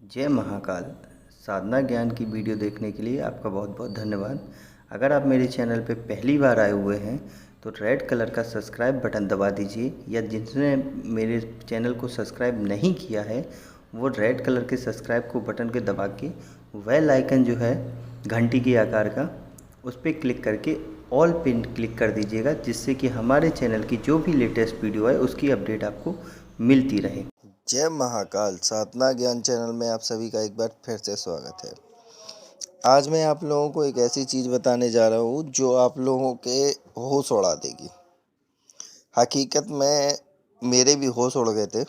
जय महाकाल। साधना ज्ञान की वीडियो देखने के लिए आपका बहुत बहुत धन्यवाद। अगर आप मेरे चैनल पे पहली बार आए हुए हैं तो रेड कलर का सब्सक्राइब बटन दबा दीजिए, या जिसने मेरे चैनल को सब्सक्राइब नहीं किया है वो रेड कलर के सब्सक्राइब को बटन के दबा के बेल आइकन जो है घंटी के आकार का, उस पर क्लिक करके ऑल पिन क्लिक कर दीजिएगा, जिससे कि हमारे चैनल की जो भी लेटेस्ट वीडियो है उसकी अपडेट आपको मिलती रहे। जय महाकाल। साधना ज्ञान चैनल में आप सभी का एक बार फिर से स्वागत है। आज मैं आप लोगों को एक ऐसी चीज़ बताने जा रहा हूँ जो आप लोगों के होश उड़ा देगी। हकीकत में मेरे भी होश उड़ गए थे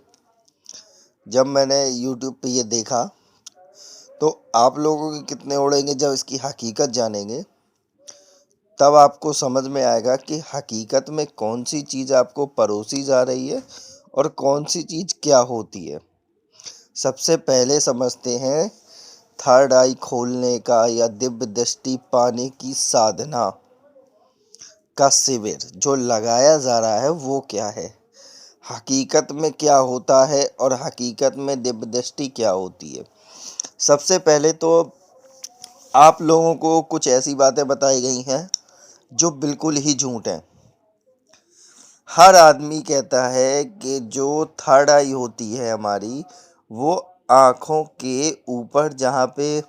जब मैंने YouTube पे ये देखा। तो आप लोगों के कितने उड़ेंगे जब इसकी हकीकत जानेंगे, तब आपको समझ में आएगा कि हकीकत में कौन सी चीज़ आपको परोसी जा रही है और कौन सी चीज़ क्या होती है। सबसे पहले समझते हैं थर्ड आई खोलने का या दिव्य दृष्टि पाने की साधना का शिविर जो लगाया जा रहा है वो क्या है, हकीकत में क्या होता है और हकीकत में दिव्य दृष्टि क्या होती है। सबसे पहले तो आप लोगों को कुछ ऐसी बातें बताई गई हैं जो बिल्कुल ही झूठ हैं। हर आदमी कहता है कि जो थर्ड आई होती है हमारी, वो आँखों के ऊपर जहाँ पे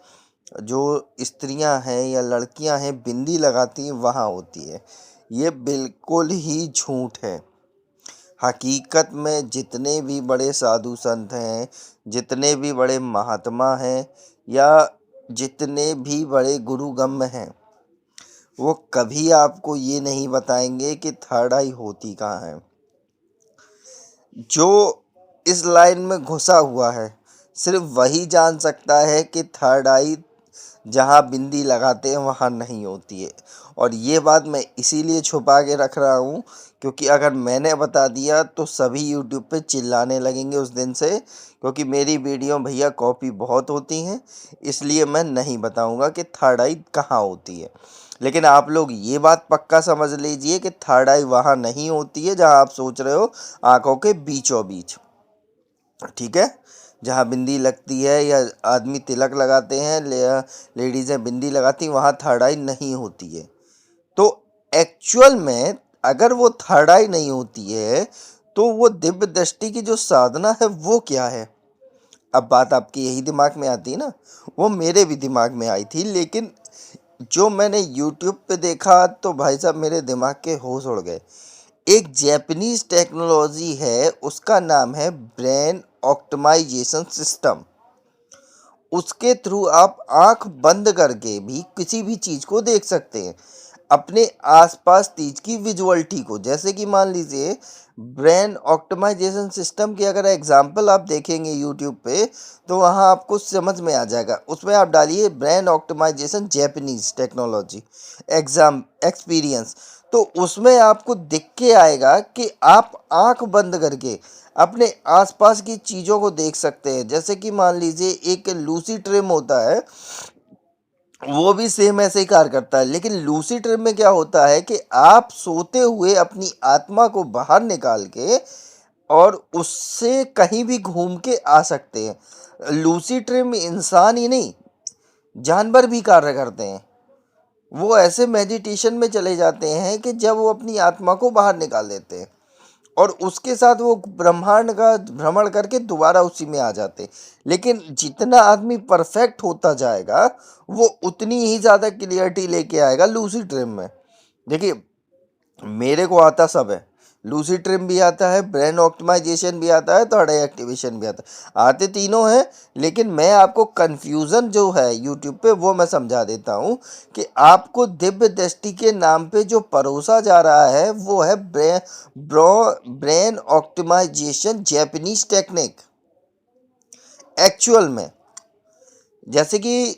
जो स्त्रियां हैं या लड़कियां हैं बिंदी लगाती हैं वहाँ होती है। ये बिल्कुल ही झूठ है। हकीकत में जितने भी बड़े साधु संत हैं, जितने भी बड़े महात्मा हैं या जितने भी बड़े गुरुगम्य हैं, वो कभी आपको ये नहीं बताएंगे कि थर्ड आई होती कहाँ है। जो इस लाइन में घुसा हुआ है सिर्फ वही जान सकता है कि थर्ड आई जहाँ बिंदी लगाते हैं वहाँ नहीं होती है। और ये बात मैं इसीलिए छुपा के रख रहा हूँ क्योंकि अगर मैंने बता दिया तो सभी यूट्यूब पे चिल्लाने लगेंगे उस दिन से, क्योंकि मेरी वीडियो भैया कॉपी बहुत होती हैं। इसलिए मैं नहीं बताऊँगा कि थर्ड आई कहाँ होती है। लेकिन आप लोग ये बात पक्का समझ लीजिए कि थर्ड आई वहाँ नहीं होती है जहाँ आप सोच रहे हो, आँखों के बीचों बीच। ठीक है, जहाँ बिंदी लगती है या आदमी तिलक लगाते हैं, लेडीज़ें बिंदी लगाती हैं, वहाँ थर्ड आई नहीं होती है। तो एक्चुअल में अगर वो थर्ड आई नहीं होती है तो वो दिव्य दृष्टि की जो साधना है वो क्या है। अब बात आपकी यही दिमाग में आती है ना, वो मेरे भी दिमाग में आई थी, लेकिन जो मैंने YouTube पे देखा तो भाई साहब मेरे दिमाग के होश उड़ गए। एक जैपनीज टेक्नोलॉजी है, उसका नाम है ब्रेन ऑप्टिमाइजेशन सिस्टम। उसके थ्रू आप आंख बंद करके भी किसी भी चीज़ को देख सकते हैं, अपने आसपास चीज की विजुअलिटी को। जैसे कि मान लीजिए ब्रेन ऑप्टिमाइजेशन सिस्टम की अगर एग्जांपल आप देखेंगे यूट्यूब पे तो वहाँ आपको समझ में आ जाएगा। उसमें आप डालिए brain optimisation Japanese technology exam experience, तो उसमें आपको दिख के आएगा कि आप आंख बंद करके अपने आसपास की चीज़ों को देख सकते हैं। जैसे कि मान लीजिए एक लूसी ट्रिम होता है, वो भी सेम ऐसे ही कार्य करता है। लेकिन लूसी ड्रीम में क्या होता है कि आप सोते हुए अपनी आत्मा को बाहर निकाल के और उससे कहीं भी घूम के आ सकते हैं। लूसी ड्रीम में इंसान ही नहीं, जानवर भी कार्य करते हैं। वो ऐसे मेडिटेशन में चले जाते हैं कि जब वो अपनी आत्मा को बाहर निकाल देते हैं और उसके साथ वो ब्रह्मांड का भ्रमण करके दोबारा उसी में आ जाते। लेकिन जितना आदमी परफेक्ट होता जाएगा वो उतनी ही ज़्यादा क्लियरिटी लेके आएगा लूसी ड्रीम में। देखिए, मेरे को आता सब है, लूसी ड्रीम भी आता है, ब्रेन ऑप्टिमाइजेशन भी आता है, थर्ड आई एक्टिवेशन भी आता है, आते तीनों हैं। लेकिन मैं आपको कन्फ्यूज़न जो है यूट्यूब पे वो मैं समझा देता हूँ कि आपको दिव्य दृष्टि के नाम पे जो परोसा जा रहा है वो है brain optimisation Japanese technique. Actual में जैसे कि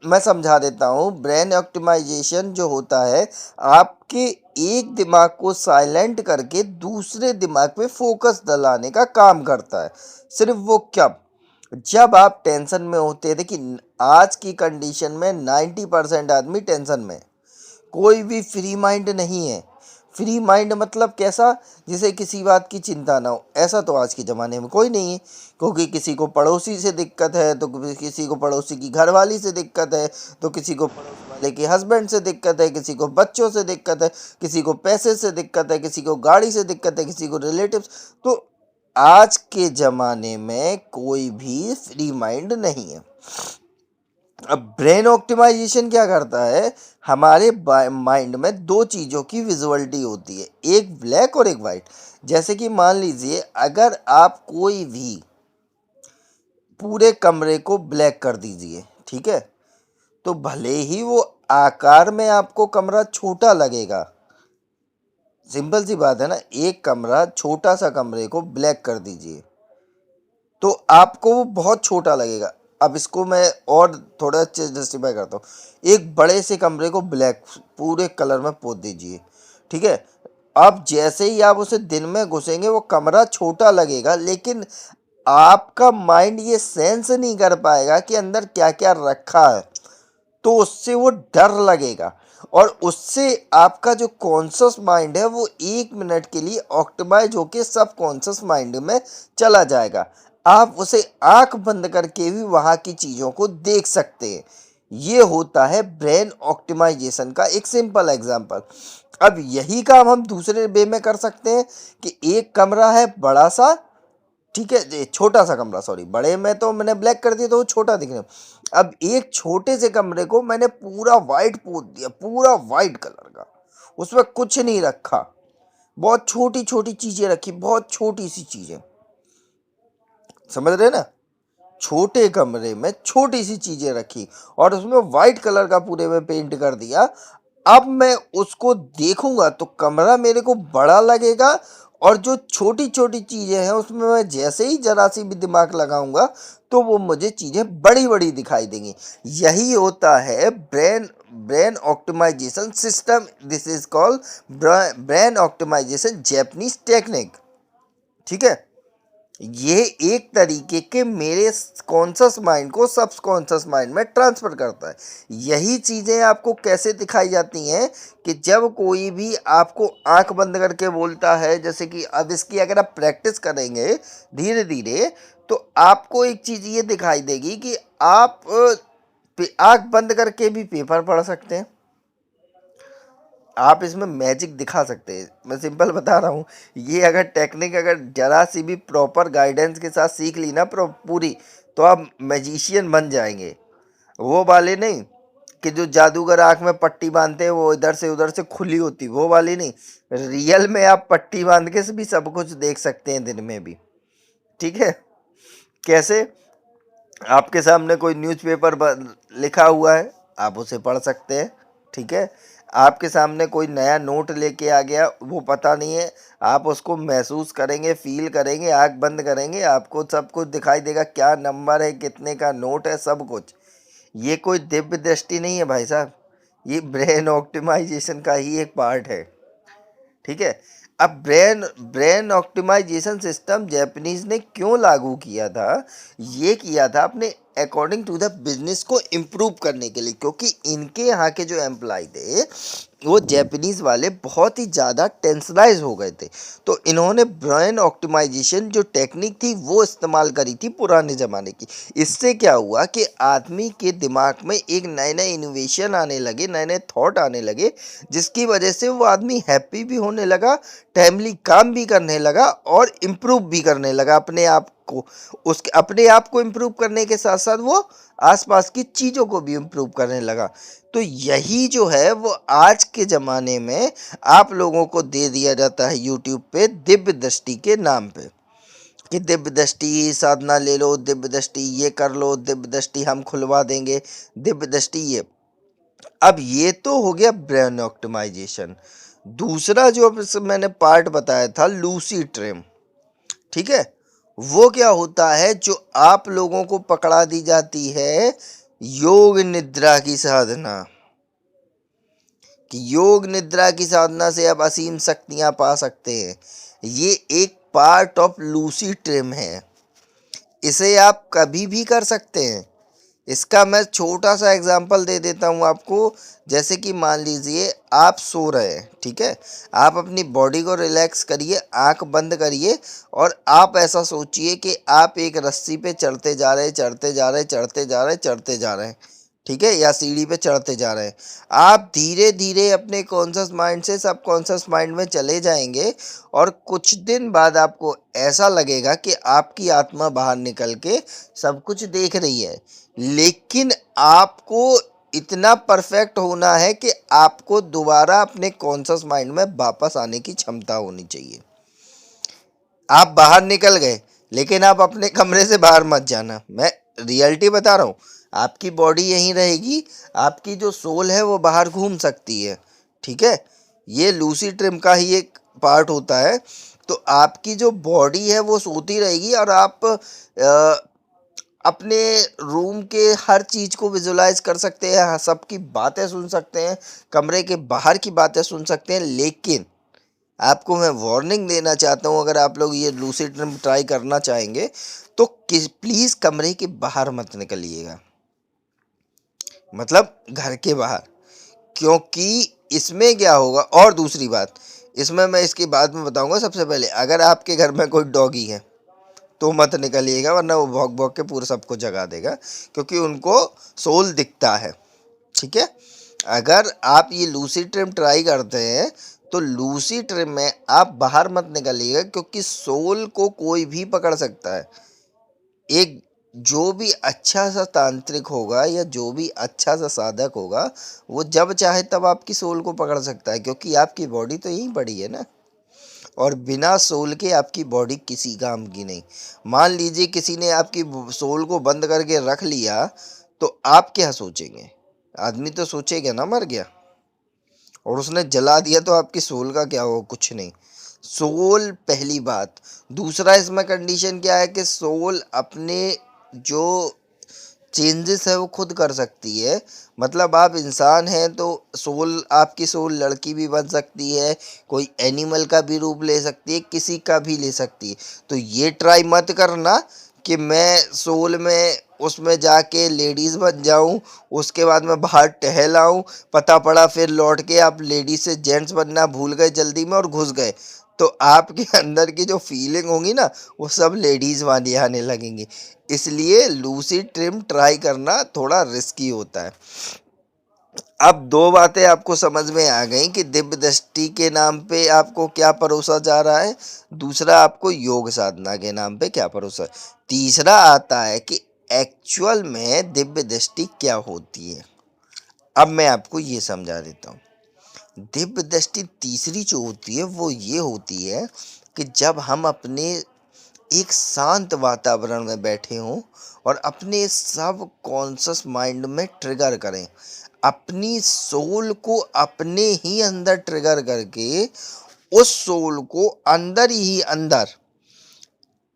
मैं समझा देता हूँ, ब्रेन ऑप्टिमाइजेशन जो होता है आपके एक दिमाग को साइलेंट करके दूसरे दिमाग पे फोकस दिलाने का काम करता है। सिर्फ वो कब, जब आप टेंशन में होते हैं। देखिए, आज की कंडीशन में 90% आदमी टेंशन में, कोई भी फ्री माइंड नहीं है। फ्री माइंड मतलब कैसा, जिसे किसी बात की चिंता ना हो। ऐसा तो आज के ज़माने में कोई नहीं है, क्योंकि किसी को पड़ोसी से दिक्कत है, तो किसी को पड़ोसी की घरवाली से दिक्कत है, तो किसी को पड़ोस वाले के हस्बैंड से दिक्कत है, किसी को बच्चों से दिक्कत है, किसी को पैसे से दिक्कत है, किसी को गाड़ी से दिक्कत है, किसी को रिलेटिव्स। तो आज के ज़माने में कोई भी फ्री माइंड नहीं है। अब ब्रेन ऑप्टिमाइजेशन क्या करता है, हमारे माइंड में दो चीज़ों की विजुअलिटी होती है, एक ब्लैक और एक वाइट। जैसे कि मान लीजिए अगर आप कोई भी पूरे कमरे को ब्लैक कर दीजिए, ठीक है, तो भले ही वो आकार में आपको कमरा छोटा लगेगा, सिंपल सी बात है ना, एक कमरा छोटा सा कमरे को ब्लैक कर दीजिए तो आपको वो बहुत छोटा लगेगा। अब इसको मैं और थोड़ा अच्छे से जस्टिफाई करता हूँ। एक बड़े से कमरे को ब्लैक पूरे कलर में पोत दीजिए, ठीक है। अब जैसे ही आप उसे दिन में घुसेंगे वो कमरा छोटा लगेगा, लेकिन आपका माइंड ये सेंस नहीं कर पाएगा कि अंदर क्या क्या रखा है, तो उससे वो डर लगेगा और उससे आपका जो कॉन्शियस माइंड है वो 1 मिनट के लिए ऑप्टिमाइज होके सब कॉन्शियस माइंड में चला जाएगा। आप उसे आंख बंद करके भी वहाँ की चीज़ों को देख सकते हैं। ये होता है ब्रेन ऑप्टिमाइजेशन का एक सिंपल एग्जांपल। अब यही काम हम दूसरे वे में कर सकते हैं कि एक कमरा है बड़ा सा, ठीक है, ये छोटा सा कमरा, सॉरी, बड़े में तो मैंने ब्लैक कर दिया तो वो छोटा दिखने। अब एक छोटे से कमरे को मैंने पूरा वाइट पोत दिया, पूरा वाइट कलर का, उसमें कुछ नहीं रखा, बहुत छोटी छोटी चीजें रखी, बहुत छोटी सी चीजें, समझ रहे ना, छोटे कमरे में छोटी सी चीजें रखी और उसमें वाइट कलर का पूरे में पेंट कर दिया। अब मैं उसको देखूंगा तो कमरा मेरे को बड़ा लगेगा और जो छोटी छोटी चीजें हैं उसमें मैं जैसे ही जरा सी भी दिमाग लगाऊंगा तो वो मुझे चीजें बड़ी बड़ी दिखाई देंगी। यही होता है brain brain optimisation system. This is called brain optimisation Japanese technique, ठीक है। ये एक तरीके के मेरे कॉन्शस माइंड को सबकॉन्शस माइंड में ट्रांसफर करता है। यही चीज़ें आपको कैसे दिखाई जाती हैं कि जब कोई भी आपको आंख बंद करके बोलता है, जैसे कि अब इसकी अगर आप प्रैक्टिस करेंगे धीरे धीरे तो आपको एक चीज़ ये दिखाई देगी कि आप आंख बंद करके भी पेपर पढ़ सकते हैं। आप इसमें मैजिक दिखा सकते हैं, मैं सिंपल बता रहा हूँ। ये अगर टेक्निक अगर जरा सी भी प्रॉपर गाइडेंस के साथ सीख ली ना पूरी, तो आप मैजिशियन बन जाएंगे। वो वाले नहीं कि जो जादूगर आँख में पट्टी बांधते हैं वो इधर से उधर से खुली होती, वो वाली नहीं। रियल में आप पट्टी बांध के भी सब कुछ देख सकते हैं दिन में भी, ठीक है। कैसे, आपके सामने कोई न्यूज़पेपर लिखा हुआ है, आप उसे पढ़ सकते हैं, ठीक है। आपके सामने कोई नया नोट लेके आ गया, वो पता नहीं है, आप उसको महसूस करेंगे, फील करेंगे, आँख बंद करेंगे, आपको सब कुछ दिखाई देगा, क्या नंबर है, कितने का नोट है, सब कुछ। ये कोई दिव्य दृष्टि नहीं है भाई साहब, ये ब्रेन ऑप्टिमाइजेशन का ही एक पार्ट है, ठीक है। अब ब्रेन ऑप्टिमाइजेशन सिस्टम जापानीज ने क्यों लागू किया था, ये किया था अपने अकॉर्डिंग टू द बिजनेस को इम्प्रूव करने के लिए, क्योंकि इनके यहाँ के जो एम्प्लॉय थे वो जापानीज वाले बहुत ही ज़्यादा टेंशनाइज हो गए थे। तो इन्होंने ब्रेन ऑप्टिमाइजेशन जो टेक्निक थी वो इस्तेमाल करी थी पुराने ज़माने की। इससे क्या हुआ कि आदमी के दिमाग में एक नए नए इनोवेशन आने लगे, नए नए थॉट आने लगे, जिसकी वजह से वो आदमी हैप्पी भी होने लगा, टाइमली काम भी करने लगा और इम्प्रूव भी करने लगा अपने आप को। उसके अपने आप को इम्प्रूव करने के साथ साथ वो आसपास की चीज़ों को भी इम्प्रूव करने लगा। तो यही जो है वो आज के ज़माने में आप लोगों को दे दिया जाता है यूट्यूब पे दिव्य दृष्टि के नाम पे, कि दिव्य दृष्टि साधना ले लो, दिव्य दृष्टि ये कर लो, दिव्य दृष्टि हम खुलवा देंगे, दिव्य दृष्टि ये। अब ये तो हो गया ब्रेन ऑप्टिमाइजेशन। दूसरा जो अब मैंने पार्ट बताया था लूसी ड्रीम, ठीक है, वो क्या होता है, जो आप लोगों को पकड़ा दी जाती है योग निद्रा की साधना, कि योग निद्रा की साधना से आप असीम शक्तियां पा सकते हैं। ये एक पार्ट ऑफ लूसी ड्रीम है, इसे आप कभी भी कर सकते हैं, इसका मैं छोटा सा एग्जांपल दे देता हूँ आपको। जैसे कि मान लीजिए आप सो रहे हैं, ठीक है, आप अपनी बॉडी को रिलैक्स करिए, आंख बंद करिए और आप ऐसा सोचिए कि आप एक रस्सी पे चढ़ते जा रहे, चढ़ते जा रहे, चढ़ते जा रहे, चढ़ते जा रहे हैं, ठीक है, या सीढ़ी पे चढ़ते जा रहे हैं। आप धीरे धीरे अपने कॉन्शियस माइंड से सब कॉन्शियस माइंड में चले जाएंगे और कुछ दिन बाद आपको ऐसा लगेगा कि आपकी आत्मा बाहर निकल के सब कुछ देख रही है। लेकिन आपको इतना परफेक्ट होना है कि आपको दोबारा अपने कॉन्शियस माइंड में वापस आने की क्षमता होनी चाहिए। आप बाहर निकल गए, लेकिन आप अपने कमरे से बाहर मत जाना, मैं रियलिटी बता रहा हूँ। आपकी बॉडी यहीं रहेगी, आपकी जो सोल है वो बाहर घूम सकती है, ठीक है, ये लूसी ड्रीम का ही एक पार्ट होता है। तो आपकी जो बॉडी है वो सोती रहेगी और आप अपने रूम के हर चीज़ को विजुलाइज कर सकते हैं, सबकी बातें सुन सकते हैं, कमरे के बाहर की बातें सुन सकते हैं। लेकिन आपको मैं वार्निंग देना चाहता हूँ, अगर आप लोग ये लूसिड ड्रीम ट्राई करना चाहेंगे तो प्लीज़ कमरे के बाहर मत निकलिएगा, मतलब घर के बाहर। क्योंकि इसमें क्या होगा, और दूसरी बात इसमें मैं इसके बाद में बताऊंगा। सबसे पहले अगर आपके घर में कोई डॉगी है तो मत निकलिएगा, वरना वो भौंक भौंक के पूरा सबको जगा देगा, क्योंकि उनको सोल दिखता है, ठीक है। अगर आप ये लूसिड ड्रीम ट्राई करते हैं तो लूसिड ड्रीम में आप बाहर मत निकलिएगा, क्योंकि सोल को कोई भी पकड़ सकता है। एक जो भी अच्छा सा तांत्रिक होगा या जो भी अच्छा सा साधक होगा, वो जब चाहे तब आपकी सोल को पकड़ सकता है, क्योंकि आपकी बॉडी तो यहीं पड़ी है ना। और बिना सोल के आपकी बॉडी किसी काम की नहीं। मान लीजिए किसी ने आपकी सोल को बंद करके रख लिया, तो आप क्या सोचेंगे? आदमी तो सोचेगा ना मर गया। और उसने जला दिया तो आपकी सोल का क्या होगा? कुछ नहीं। सोल पहली बात। दूसरा इसमें कंडीशन क्या है कि सोल अपने जो चेंजेस है वो खुद कर सकती है। मतलब आप इंसान हैं तो सोल, आपकी सोल लड़की भी बन सकती है, कोई एनिमल का भी रूप ले सकती है, किसी का भी ले सकती है। तो ये ट्राई मत करना कि मैं सोल में उसमें जाके लेडीज़ बन जाऊं, उसके बाद मैं बाहर टहल आऊं, पता पड़ा फिर लौट के आप लेडीज़ से जेंट्स बनना भूल गए जल्दी में और घुस गए, तो आपके अंदर की जो फीलिंग होगी ना वो सब लेडीज़ वाली आने लगेंगी। इसलिए लूसिड ड्रीम ट्राई करना थोड़ा रिस्की होता है। अब दो बातें आपको समझ में आ गई कि दिव्य दृष्टि के नाम पे आपको क्या परोसा जा रहा है, दूसरा आपको योग साधना के नाम पे क्या परोसा। तीसरा आता है कि एक्चुअल में दिव्य दृष्टि क्या होती है। अब मैं आपको ये समझा देता हूँ। दिव्य दृष्टि तीसरी जो होती है वो ये होती है कि जब हम अपने एक शांत वातावरण में बैठे हों और अपने सब कॉन्शियस माइंड में ट्रिगर करें, अपनी सोल को अपने ही अंदर ट्रिगर करके उस सोल को अंदर ही अंदर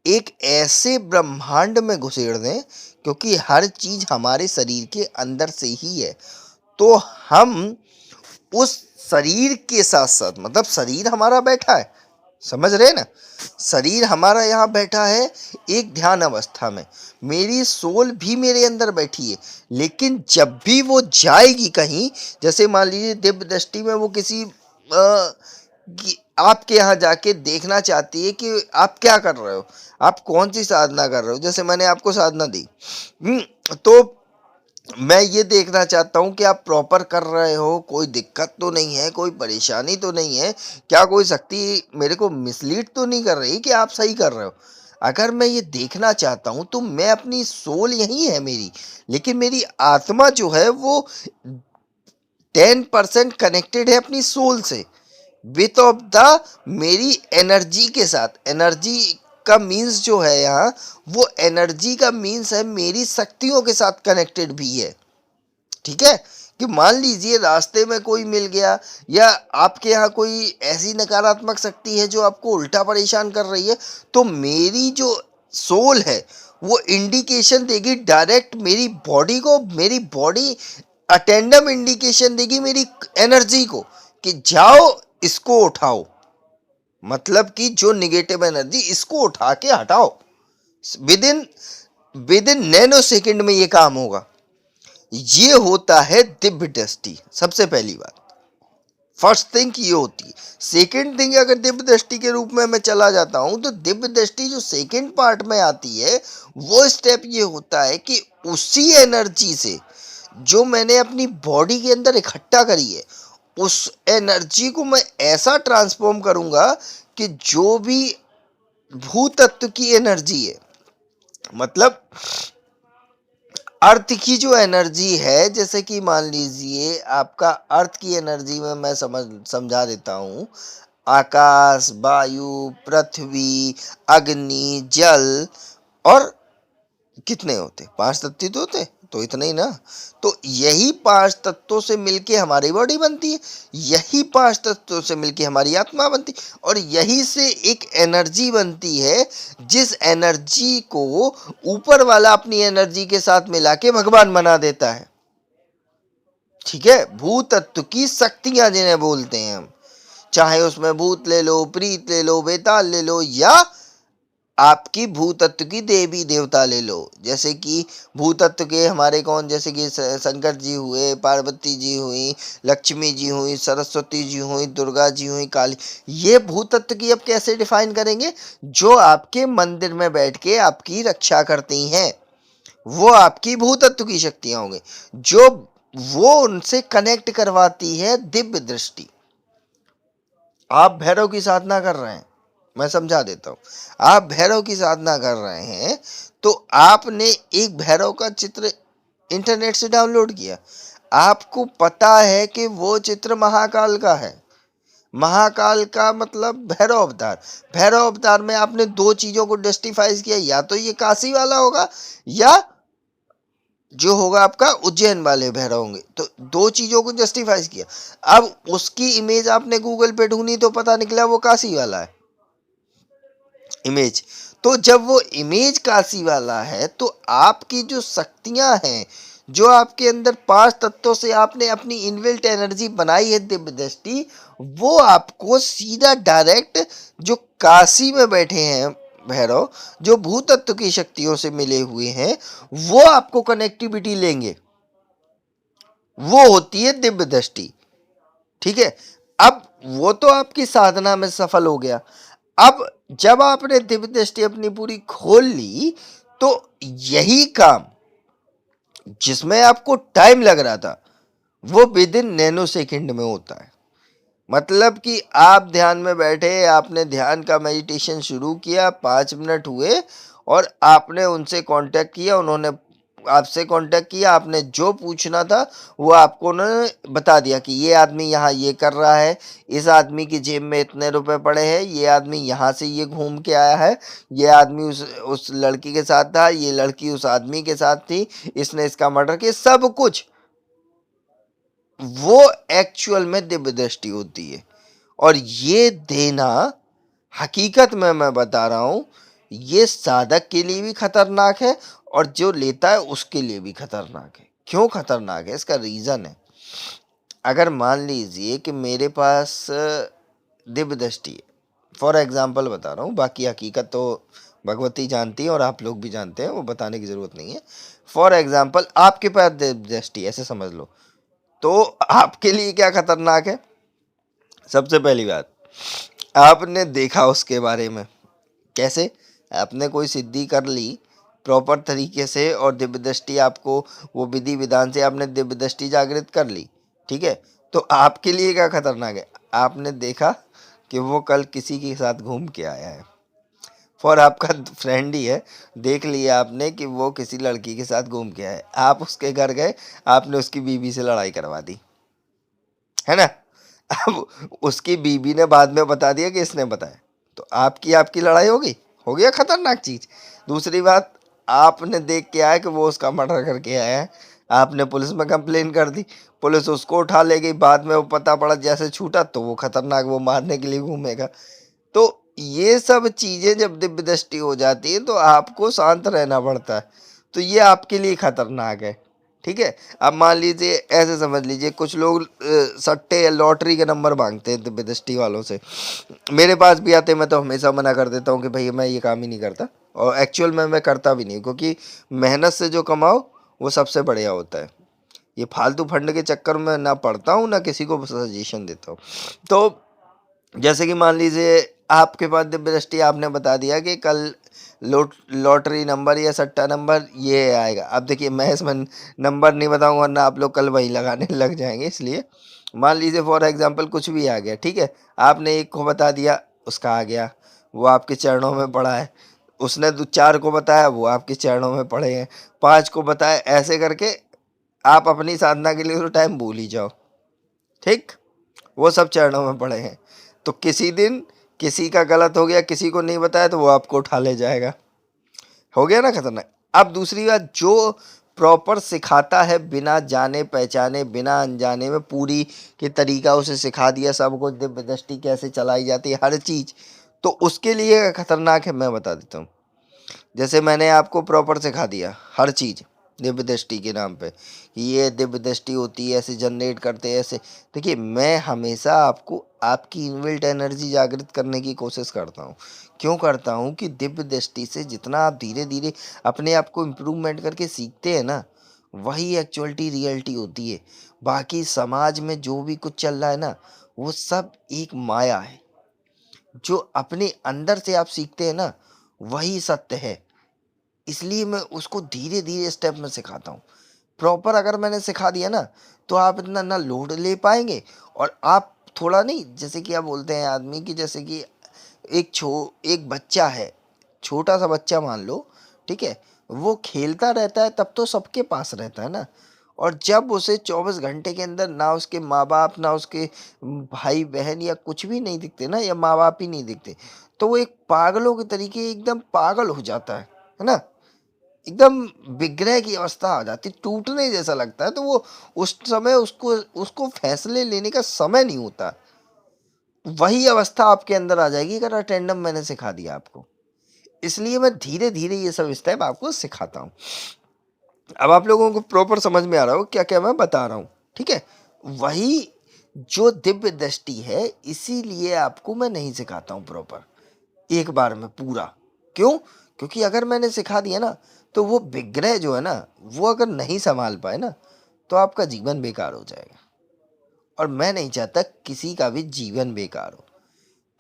एक ऐसे ब्रह्मांड में घुसेड़ दें, क्योंकि हर चीज हमारे शरीर के अंदर से ही है। तो हम उस शरीर के साथ साथ, मतलब शरीर हमारा बैठा है, समझ रहे ना, शरीर हमारा यहाँ बैठा है एक ध्यान अवस्था में, मेरी सोल भी मेरे अंदर बैठी है। लेकिन जब भी वो जाएगी कहीं, जैसे मान लीजिए दिव्य दृष्टि में वो किसी आपके यहाँ जाके देखना चाहती है कि आप क्या कर रहे हो, आप कौन सी साधना कर रहे हो। जैसे मैंने आपको साधना दी, तो मैं ये देखना चाहता हूँ कि आप प्रॉपर कर रहे हो, कोई दिक्कत तो नहीं है, कोई परेशानी तो नहीं है, क्या कोई शक्ति मेरे को मिसलीड तो नहीं कर रही कि आप सही कर रहे हो। अगर मैं ये देखना चाहता हूँ तो मैं अपनी सोल यही है मेरी, लेकिन मेरी आत्मा जो है वो 10% कनेक्टेड है अपनी सोल से, विथ ऑफ द मेरी एनर्जी के साथ। एनर्जी का मीन्स जो है यहाँ, वो एनर्जी का मीन्स है मेरी शक्तियों के साथ कनेक्टेड भी है, ठीक है। कि मान लीजिए रास्ते में कोई मिल गया, या आपके यहाँ कोई ऐसी नकारात्मक शक्ति है जो आपको उल्टा परेशान कर रही है, तो मेरी जो सोल है वो इंडिकेशन देगी डायरेक्ट मेरी बॉडी को, मेरी बॉडी अटेंडम इंडिकेशन देगी मेरी एनर्जी को कि जाओ इसको उठाओ, मतलब कि जो निगेटिव एनर्जी, इसको उठा के हटाओ। विद इन नैनो सेकंड में ये काम होगा। ये होता है दिव्य दृष्टि। सबसे पहली बात, फर्स्ट थिंग ये होती है। सेकेंड थिंग, अगर दिव्य दृष्टि के रूप में मैं चला जाता हूं तो दिव्य दृष्टि जो सेकेंड पार्ट में आती है, वो स्टेप ये होता है कि उसी एनर्जी से जो मैंने अपनी बॉडी के अंदर इकट्ठा करी है, उस एनर्जी को मैं ऐसा ट्रांसफॉर्म करूंगा कि जो भी भूतत्व की एनर्जी है, मतलब अर्थ की जो एनर्जी है, जैसे कि मान लीजिए आपका अर्थ की एनर्जी में मैं समझा देता हूँ, आकाश, वायु, पृथ्वी, अग्नि, जल, और कितने होते, 5 तत्व तो होते, तो इतने ही ना। तो यही 5 तत्वों से मिलके हमारी बॉडी बनती है, यही 5 तत्वों से मिलके हमारी आत्मा बनती है, और यही से एक एनर्जी बनती है, जिस एनर्जी को ऊपर वाला अपनी एनर्जी के साथ मिला के भगवान बना देता है। ठीक है, भूत तत्व की शक्तियां जिन्हें बोलते हैं हम, चाहे उसमें भूत ले लो, प्रीत ले लो, बेताल ले लो, या आपकी भूतत्व की देवी देवता ले लो। जैसे कि भूतत्व के हमारे कौन, जैसे कि शंकर जी हुए, पार्वती जी हुई, लक्ष्मी जी हुई, सरस्वती जी हुई, दुर्गा जी हुई, काली। ये भूतत्व की अब कैसे डिफाइन करेंगे? जो आपके मंदिर में बैठ के आपकी रक्षा करती हैं, वो आपकी भूतत्व की शक्तियां होंगी, जो वो उनसे कनेक्ट करवाती है दिव्य दृष्टि। आप भैरव की साधना कर रहे हैं, मैं समझा देता हूं। आप भैरव की साधना कर रहे हैं तो आपने एक भैरव का चित्र इंटरनेट से डाउनलोड किया, आपको पता है कि वो चित्र महाकाल का है। महाकाल का मतलब भैरव अवतार। भैरव अवतार में आपने 2 चीजों को जस्टिफाई किया, या तो ये काशी वाला होगा, या जो होगा आपका उज्जैन वाले भैरव होंगे। तो 2 चीजों को जस्टिफाई किया। अब उसकी इमेज आपने गूगल पे ढूंढी तो पता निकला वो काशी वाला है इमेज। तो जब वो इमेज काशी वाला है, तो आपकी जो शक्तियां हैं, जो आपके अंदर 5 तत्वों से आपने अपनी इनबिल्ट एनर्जी बनाई है दिव्य दृष्टि, वो आपको सीधा डायरेक्ट जो काशी में बैठे हैं भैरव, जो भूतत्व की शक्तियों से मिले हुए हैं, वो आपको कनेक्टिविटी लेंगे। वो होती है दिव्य दृष्टि। ठीक है, अब वो तो आपकी साधना में सफल हो गया। अब जब आपने दिव्य दृष्टि अपनी पूरी खोल ली, तो यही काम जिसमें आपको टाइम लग रहा था, वो विद इन नैनो सेकंड में होता है। मतलब कि आप ध्यान में बैठे, आपने ध्यान का मेडिटेशन शुरू किया, 5 मिनट हुए और आपने उनसे कांटेक्ट किया, उन्होंने आपसे कांटेक्ट किया, आपने जो पूछना था वो आपको उन्होंने बता दिया कि ये आदमी यहाँ ये कर रहा है, इस आदमी की जेब में इतने रुपए पड़े हैं, ये आदमी यहाँ से ये घूम के आया है, ये आदमी उस लड़की के साथ था, ये लड़की उस आदमी के साथ थी, इसने इसका मर्डर किया, सब कुछ वो एक्चुअल में दिव्य दृष्टि होती है। और ये देना हकीकत में मैं बता रहा हूं, ये साधक के लिए भी खतरनाक है और जो लेता है उसके लिए भी खतरनाक है। क्यों खतरनाक है? इसका रीजन है, अगर मान लीजिए कि मेरे पास दिव्य दृष्टि है, फॉर एग्जाम्पल बता रहा हूँ, बाकी हकीकत तो भगवती जानती है और आप लोग भी जानते हैं, वो बताने की जरूरत नहीं है। फॉर एग्जाम्पल आपके पास दिव्य दृष्टि, ऐसे समझ लो, तो आपके लिए क्या खतरनाक है? सबसे पहली बात, आपने देखा उसके बारे में, कैसे? आपने कोई सिद्धि कर ली प्रॉपर तरीके से और दिव्य दृष्टि आपको, वो विधि विधान से आपने दिव्य दृष्टि जागृत कर ली, ठीक है? तो आपके लिए क्या खतरनाक है? आपने देखा कि वो कल किसी के साथ घूम के आया है, और आपका फ्रेंड ही है, देख लिया आपने कि वो किसी लड़की के साथ घूम के आया है, आप उसके घर गए, आपने उसकी बीवी से लड़ाई करवा दी, है ना? अब उसकी बीवी ने बाद में बता दिया कि इसने बताया, तो आपकी लड़ाई होगी, हो गया खतरनाक चीज। दूसरी बात, आपने देख के आया कि वो उसका मर्डर करके आया है, आपने पुलिस में कंप्लेन कर दी, पुलिस उसको उठा ले गई, बाद में वो पता पड़ा जैसे छूटा तो वो खतरनाक, वो मारने के लिए घूमेगा। तो ये सब चीजें जब दिव्य दृष्टि हो जाती है तो आपको शांत रहना पड़ता है, तो ये आपके लिए खतरनाक है। ठीक है, अब मान लीजिए, ऐसे समझ लीजिए, कुछ लोग सट्टे या लॉटरी के नंबर मांगते हैं दिव्य दृष्टि वालों से, मेरे पास भी आते हैं, मैं तो हमेशा मना कर देता हूँ कि भाई मैं ये काम ही नहीं करता, और एक्चुअल में मैं करता भी नहीं, क्योंकि मेहनत से जो कमाओ वो सबसे बढ़िया होता है। ये फालतू फंड के चक्कर में ना पढ़ता हूँ ना किसी को सजेशन देता हूँ। तो जैसे कि मान लीजिए आपके पास दिव्य दृष्टि, आपने बता दिया कि कल लॉटरी नंबर या सट्टा नंबर ये आएगा। अब देखिए मैं इसमें नंबर नहीं बताऊंगा वरना आप लोग कल वही लगाने लग जाएंगे, इसलिए मान लीजिए फॉर एग्जांपल कुछ भी आ गया, ठीक है, आपने एक को बता दिया उसका आ गया, वो आपके चरणों में पड़ा है। उसने 4 को बताया, वो आपके चरणों में पड़े हैं। 5 को बताया, ऐसे करके आप अपनी साधना के लिए तो टाइम भूल ही जाओ, ठीक, वो सब चरणों में पड़े हैं। तो किसी दिन किसी का गलत हो गया, किसी को नहीं बताया तो वो आपको उठा ले जाएगा, हो गया ना खतरनाक। अब दूसरी बात, जो प्रॉपर सिखाता है बिना जाने पहचाने, बिना अनजाने में पूरी के तरीका उसे सिखा दिया, सब कुछ दिव्य दृष्टि कैसे चलाई जाती है हर चीज़, तो उसके लिए खतरनाक है। मैं बता देता हूँ, जैसे मैंने आपको प्रॉपर सिखा दिया हर चीज़ दिव्य दृष्टि के नाम पे, ये दिव्य दृष्टि होती है, ऐसे जनरेट करते हैं ऐसे। देखिए मैं हमेशा आपको आपकी इनबिल्ट एनर्जी जागृत करने की कोशिश करता हूँ। क्यों करता हूँ कि दिव्य दृष्टि से जितना आप धीरे धीरे अपने आप को इम्प्रूवमेंट करके सीखते हैं ना, वही एक्चुअलिटी रियलिटी होती है। बाकी समाज में जो भी कुछ चल रहा है ना, वो सब एक माया है। जो अपने अंदर से आप सीखते हैं ना, वही सत्य है। इसलिए मैं उसको धीरे धीरे स्टेप में सिखाता हूँ। प्रॉपर अगर मैंने सिखा दिया ना, तो आप इतना ना लोड ले पाएंगे, और आप थोड़ा नहीं, जैसे कि आप बोलते हैं आदमी की, जैसे कि एक बच्चा है, छोटा सा बच्चा मान लो, ठीक है, वो खेलता रहता है तब तो सबके पास रहता है ना, और जब उसे 24 घंटे के अंदर ना उसके माँ बाप, ना उसके भाई बहन या कुछ भी नहीं दिखते ना, या माँ बाप ही नहीं दिखते, तो वो एक पागलों के तरीके एकदम पागल हो जाता है ना, एकदम विग्रह की अवस्था आ जाती, टूटने जैसा लगता है। तो वो उस समय उसको उसको फैसले लेने का समय नहीं होता। वही अवस्था आपके अंदर आ जाएगी अगर अटेंडम मैंने सिखा दिया आपको। इसलिए मैं धीरे धीरे ये सब स्टेप आपको सिखाता हूँ। अब आप लोगों को प्रॉपर समझ में आ रहा हो क्या क्या मैं बता रहा हूँ, ठीक है। वही जो दिव्य दृष्टि है, इसीलिए आपको मैं नहीं सिखाता हूँ प्रॉपर एक बार में पूरा। क्यों? क्योंकि अगर मैंने सिखा दिया ना, तो वो विग्रह जो है ना, वो अगर नहीं संभाल पाए ना, तो आपका जीवन बेकार हो जाएगा, और मैं नहीं चाहता किसी का भी जीवन बेकार हो।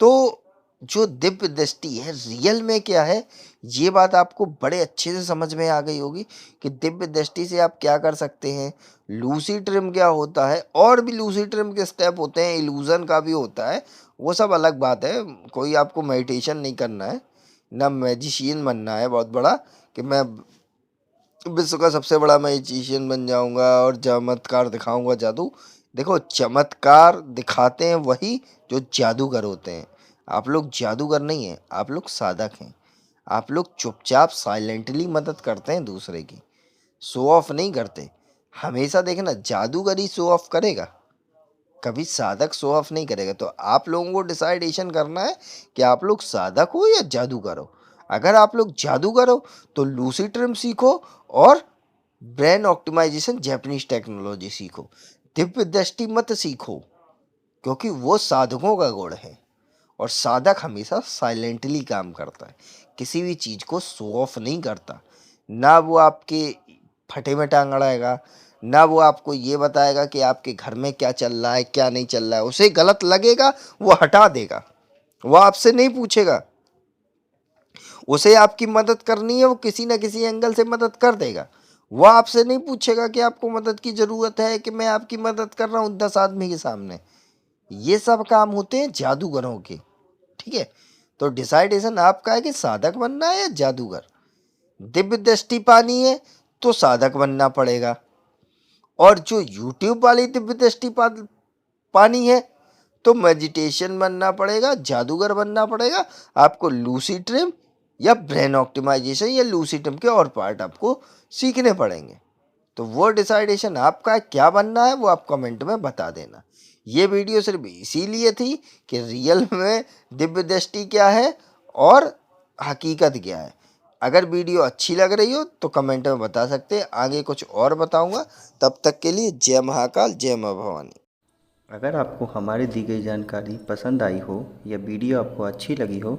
तो जो दिव्य दृष्टि है रियल में क्या है, ये बात आपको बड़े अच्छे से समझ में आ गई होगी कि दिव्य दृष्टि से आप क्या कर सकते हैं, लूसिड ड्रीम क्या होता है, और भी लूसिड ड्रीम के स्टेप होते हैं, इल्यूजन का भी होता है, वो सब अलग बात है। कोई आपको मेडिटेशन नहीं करना है, ना मैजिशियन बनना है बहुत बड़ा, कि मैं विश्व का सबसे बड़ा मैजिशियन बन जाऊंगा और चमत्कार दिखाऊंगा, जादू। देखो चमत्कार दिखाते हैं वही जो जादूगर होते हैं। आप लोग जादूगर नहीं हैं, आप लोग साधक हैं। आप लोग चुपचाप साइलेंटली मदद करते हैं दूसरे की, शो ऑफ नहीं करते। हमेशा देखना, जादूगर ही शो ऑफ करेगा, कभी साधक शो ऑफ नहीं करेगा। तो आप लोगों को डिसाइडेशन करना है कि आप लोग साधक हो या जादूगर हो। अगर आप लोग जादूगर हो तो लूसिड ड्रीम सीखो, और ब्रेन ऑप्टिमाइजेशन जैपनीज टेक्नोलॉजी सीखो। दिव्य दृष्टि मत सीखो, क्योंकि वो साधकों का गुण है, और साधक हमेशा साइलेंटली काम करता है, किसी भी चीज़ को शो ऑफ नहीं करता। ना वो आपके फटे में टांग अड़ाएगा, ना वो आपको ये बताएगा कि आपके घर में क्या चल रहा है क्या नहीं चल रहा है। उसे गलत लगेगा वो हटा देगा, वो आपसे नहीं पूछेगा। उसे आपकी मदद करनी है, वो किसी ना किसी एंगल से मदद कर देगा। वो आपसे नहीं पूछेगा कि आपको मदद की ज़रूरत है, कि मैं आपकी मदद कर रहा हूँ 10 आदमी के सामने। ये सब काम होते हैं जादूगरों के, ठीक है। तो डिसाइडेशन आपका है कि साधक बनना है या जादूगर। दिव्य दृष्टि पानी है तो साधक बनना पड़ेगा, और जो यूट्यूब वाली दिव्य दृष्टि पानी है तो मेडिटेशन बनना पड़ेगा, जादूगर बनना पड़ेगा। आपको लूसिड ड्रीम या ब्रेन ऑप्टिमाइजेशन या लूसिड ड्रीम के और पार्ट आपको सीखने पड़ेंगे। तो वो डिसाइडेशन आपका है, क्या बनना है वो आप कमेंट में बता देना। ये वीडियो सिर्फ इसीलिए थी कि रियल में दिव्य दृष्टि क्या है और हकीकत क्या है। अगर वीडियो अच्छी लग रही हो तो कमेंट में बता सकते हैं, आगे कुछ और बताऊंगा। तब तक के लिए जय महाकाल, जय माँ भवानी। अगर आपको हमारी दी गई जानकारी पसंद आई हो या वीडियो आपको अच्छी लगी हो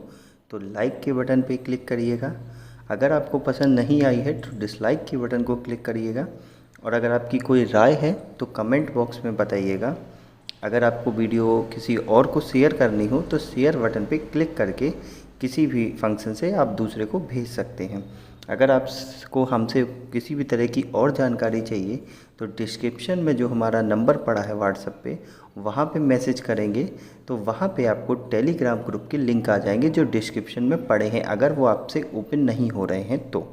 तो लाइक के बटन पर क्लिक करिएगा। अगर आपको पसंद नहीं आई है तो डिसलाइक के बटन को क्लिक करिएगा, और अगर आपकी कोई राय है तो कमेंट बॉक्स में बताइएगा। अगर आपको वीडियो किसी और को शेयर करनी हो तो शेयर बटन पे क्लिक करके किसी भी फंक्शन से आप दूसरे को भेज सकते हैं। अगर आपको हमसे किसी भी तरह की और जानकारी चाहिए तो डिस्क्रिप्शन में जो हमारा नंबर पड़ा है व्हाट्सएप पे, वहाँ पे मैसेज करेंगे तो वहाँ पे आपको टेलीग्राम ग्रुप के लिंक आ जाएंगे जो डिस्क्रिप्शन में पड़े हैं, अगर वो आपसे ओपन नहीं हो रहे हैं तो।